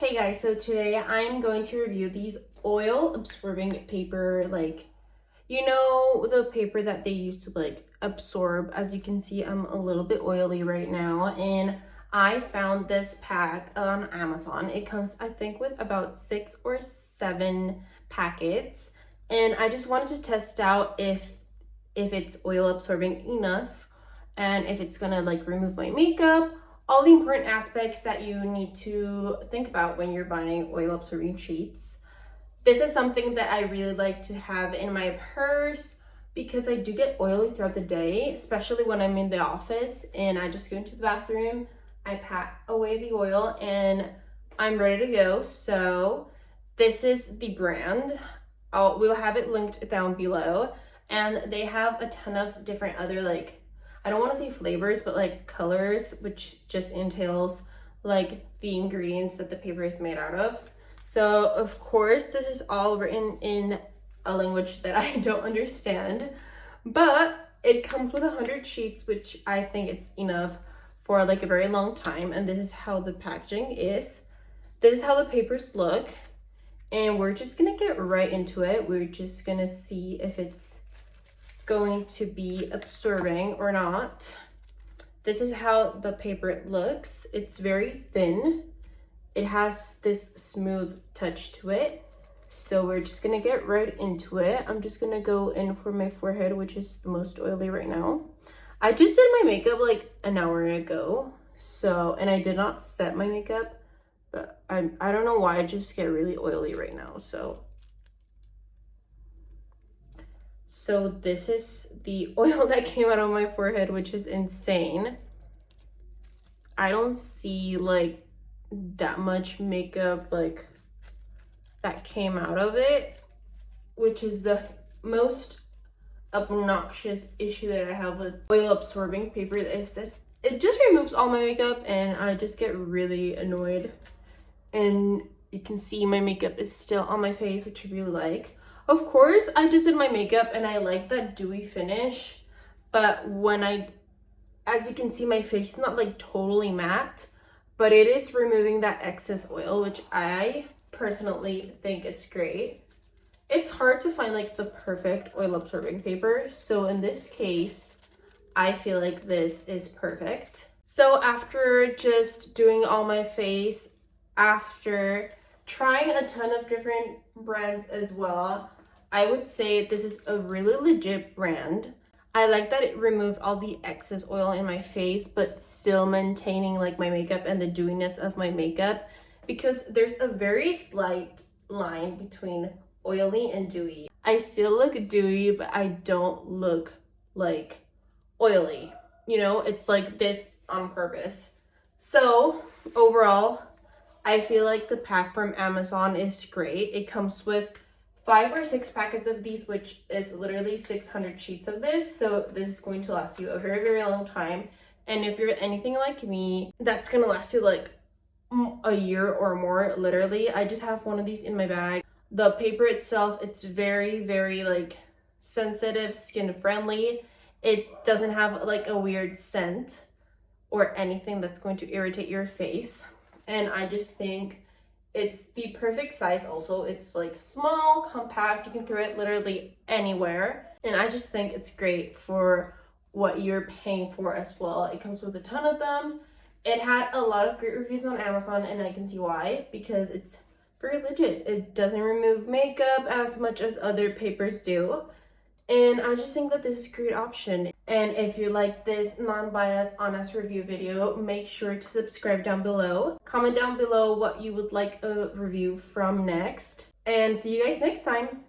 Hey guys, so today I'm going to review these oil absorbing paper, the paper that they use to absorb. As you can see, I'm a little bit oily right now, and I found this pack on Amazon. It comes, I think, with about 6 or 7 packets, and I just wanted to test out if it's oil absorbing enough and if it's gonna remove my makeup, all the important aspects that you need to think about when you're buying oil absorbing sheets. This is something that I really like to have in my purse because I do get oily throughout the day, especially when I'm in the office and I just go into the bathroom, I pack away the oil, and I'm ready to go. So this is the brand. We'll have it linked down below, and they have a ton of different other I don't want to say flavors, but colors, which just entails the ingredients that the paper is made out of. So of course this is all written in a language that I don't understand, but it comes with 100 sheets, which I think it's enough for a very long time. And this is how the packaging is. This is how the papers look, and we're just gonna get right into it. We're just gonna see if it's going to be absorbing or not. This is how the paper looks. It's very thin. It has this smooth touch to it. So we're just gonna get right into it. I'm just gonna go in for my forehead, which is the most oily right now. I just did my makeup an hour ago. And I did not set my makeup, but I don't know why I just get really oily right now. So this is the oil that came out of my forehead, which is insane. I don't see that much makeup that came out of it, which is the most obnoxious issue that I have with oil absorbing paper. Is that it just removes all my makeup, and I just get really annoyed. And you can see my makeup is still on my face, which I really like. Of course, I just did my makeup and I like that dewy finish, but as you can see, my face is not totally matte, but it is removing that excess oil, which I personally think it's great. It's hard to find the perfect oil absorbing paper, so in this case, I feel like this is perfect. So after just doing all my face, after trying a ton of different brands as well, I would say this is a really legit brand. I like that it removed all the excess oil in my face, but still maintaining my makeup and the dewiness of my makeup, because there's a very slight line between oily and dewy. I still look dewy, but I don't look oily. It's this on purpose. So overall, I feel like the pack from Amazon is great. It comes with 5 or 6 packets of these, which is literally 600 sheets of this. So this is going to last you a very, very long time. And if you're anything like me, that's gonna last you a year or more, literally. I just have one of these in my bag. The paper itself, it's very, very sensitive, skin friendly. It doesn't have a weird scent or anything that's going to irritate your face. And I just think it's the perfect size also. It's small, compact, you can throw it literally anywhere. And I just think it's great for what you're paying for as well. It comes with a ton of them. It had a lot of great reviews on Amazon, and I can see why, because it's very legit. It doesn't remove makeup as much as other papers do. And I just think that this is a great option. And if you like this non-biased, honest review video, make sure to subscribe down below. Comment down below what you would like a review from next. And see you guys next time.